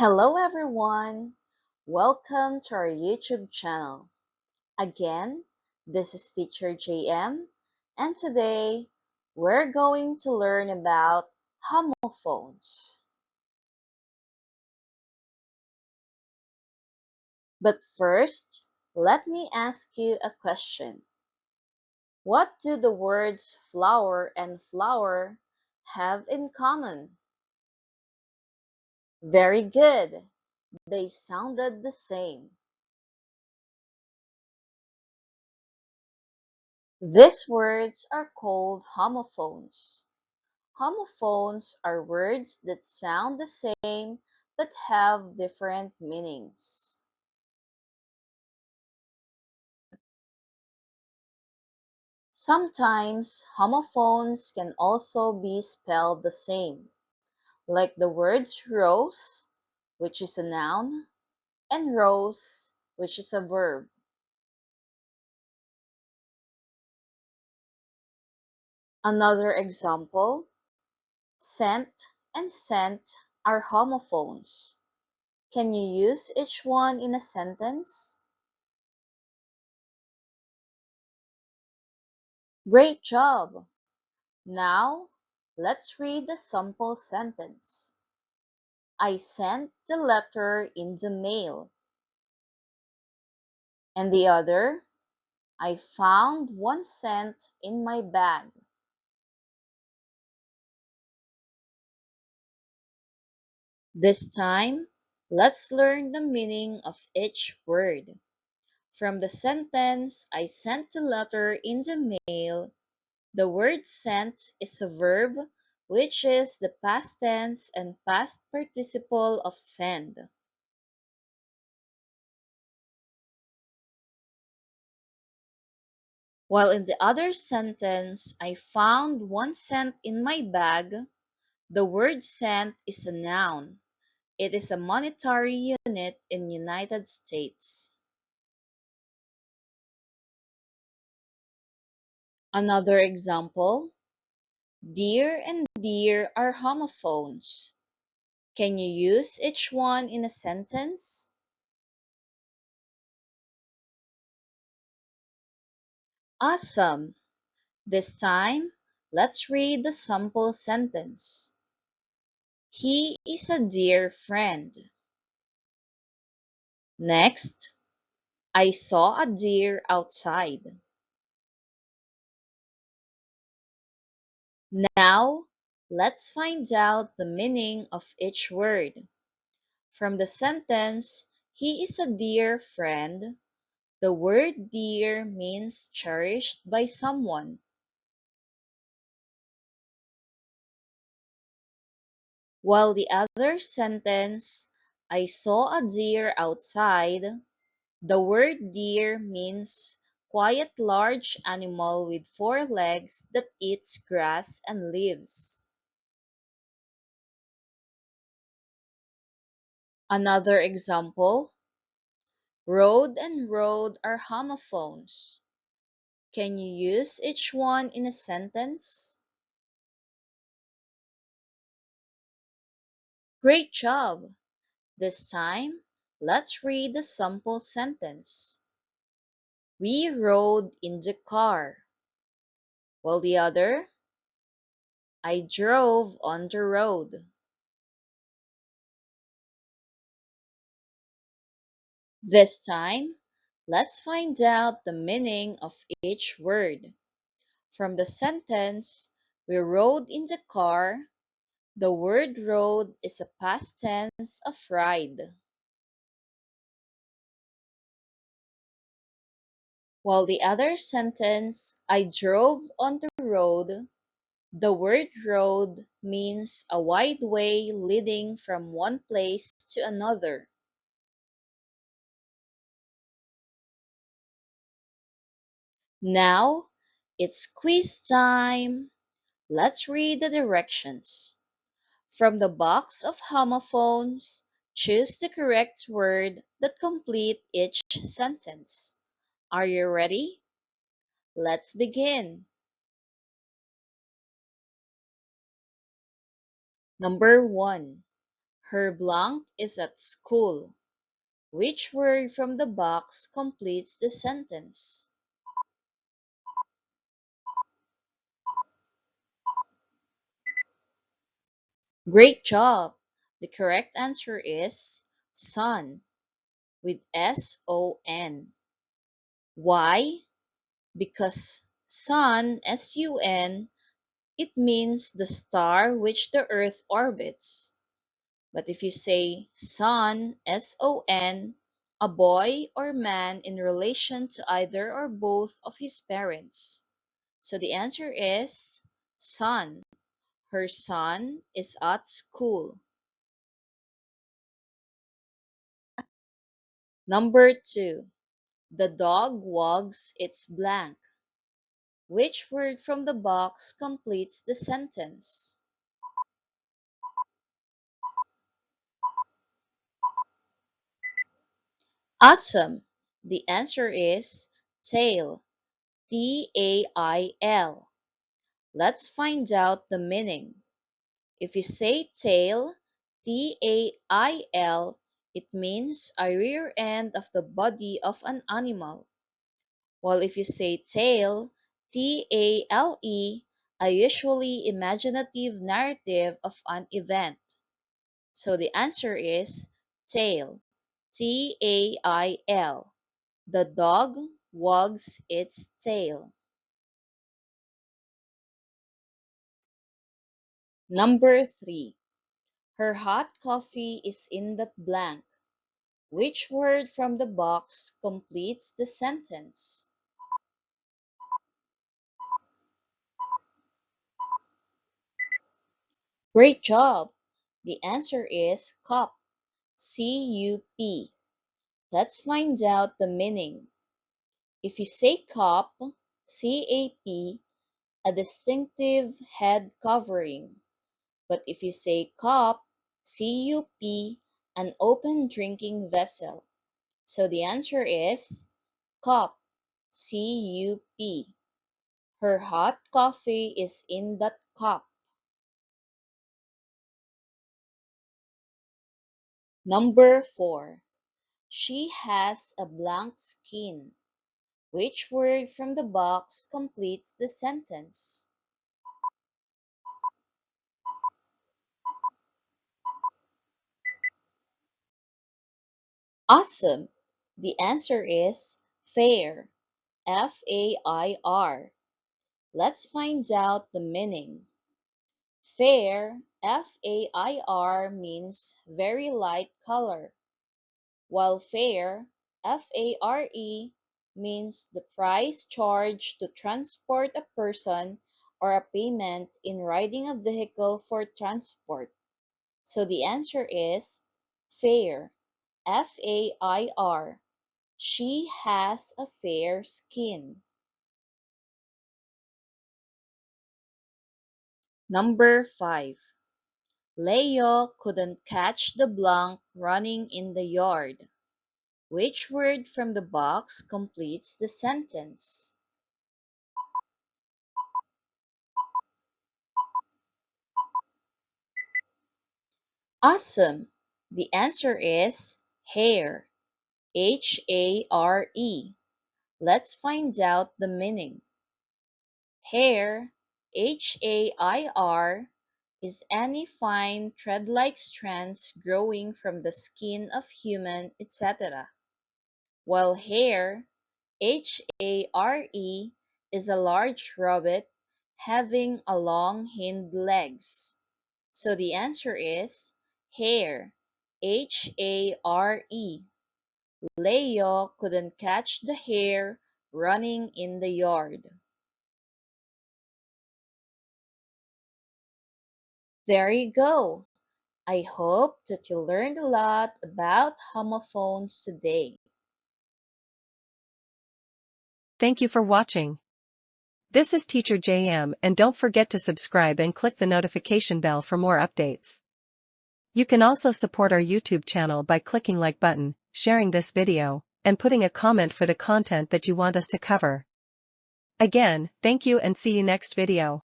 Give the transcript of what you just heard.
Hello everyone! Welcome to our YouTube channel. Again, this is Teacher JM, and today we're going to learn about homophones. But first, let me ask you a question. What do the words flower and flower have in common? Very good! They sounded the same. These words are called homophones. Homophones are words that sound the same but have different meanings. Sometimes homophones can also be spelled the same, like the words rose, which is a noun, and rose, which is a verb. Another example, scent and scent are homophones. Can you use each one in a sentence? Great job! Now, let's read the sample sentence. I sent the letter in the mail. And the other, I found 1 cent in my bag. This time, let's learn the meaning of each word. From the sentence, I sent the letter in the mail, the word sent is a verb which is the past tense and past participle of send. While in the other sentence, I found 1 cent in my bag, the word cent is a noun. It is a monetary unit in United States. Another example, dear and dear are homophones. Can you use each one in a sentence? Awesome! This time, let's read the sample sentence. He is a dear friend. Next, I saw a deer outside. Now, let's find out the meaning of each word. From the sentence, he is a dear friend, the word dear means cherished by someone. While the other sentence, I saw a deer outside, the word deer means quiet large animal with 4 legs that eats grass and leaves. Another example, road and road are homophones. Can you use each one in a sentence? Great job! This time, let's read the sample sentence. We rode in the car. While the other, I drove on the road. This time, let's find out the meaning of each word. From the sentence, we rode in the car, the word rode is a past tense of ride. While the other sentence, I drove on the road, the word road means a wide way leading from one place to another. Now, it's quiz time. Let's read the directions. From the box of homophones, choose the correct word that complete each sentence. Are you ready? Let's begin. Number 1. Her blank is at school. Which word from the box completes the sentence? Great job! The correct answer is sun with S-O-N. Why? Because sun, S-U-N, it means the star which the earth orbits. But if you say son, S-O-N, a boy or man in relation to either or both of his parents. So the answer is son. Her son is at school. Number 2. The dog wags its blank. Which word from the box completes the sentence? Awesome! The answer is tail. T-A-I-L. Let's find out the meaning. If you say tail, T-A-I-L, it means a rear end of the body of an animal. While if you say tail, T-A-L-E, a usually imaginative narrative of an event. So the answer is tail. T-A-I-L. The dog wags its tail. Number 3. Her hot coffee is in that blank. Which word from the box completes the sentence? Great job! The answer is cup. C-U-P. Let's find out the meaning. If you say cup, C-A-P, a distinctive head covering. But if you say cup, C-U-P, an open drinking vessel. So the answer is cup, C-U-P. Her hot coffee is in that cup. Number 4. She has a blank skin. Which word from the box completes the sentence? Awesome! The answer is fair. F-A-I-R. Let's find out the meaning. Fair, F-A-I-R, means very light color, while fair, F-A-R-E, means the price charged to transport a person or a payment in riding a vehicle for transport. So the answer is fair, F-A-I-R. She has a fair skin. Number 5. Leo couldn't catch the blank running in the yard. Which word from the box completes the sentence? Awesome! The answer is hare. H-A-R-E. Let's find out the meaning. Hair, H-A-I-R, is any fine thread-like strands growing from the skin of human, etc. While hare, H-A-R-E, is a large rabbit having a long hind legs. So the answer is hare, H-A-R-E. Leo couldn't catch the hare running in the yard. There you go. I hope that you learned a lot about homophones today. Thank you for watching. This is Teacher JM, and don't forget to subscribe and click the notification bell for more updates. You can also support our YouTube channel by clicking like button, sharing this video, and putting a comment for the content that you want us to cover. Again, thank you and see you next video.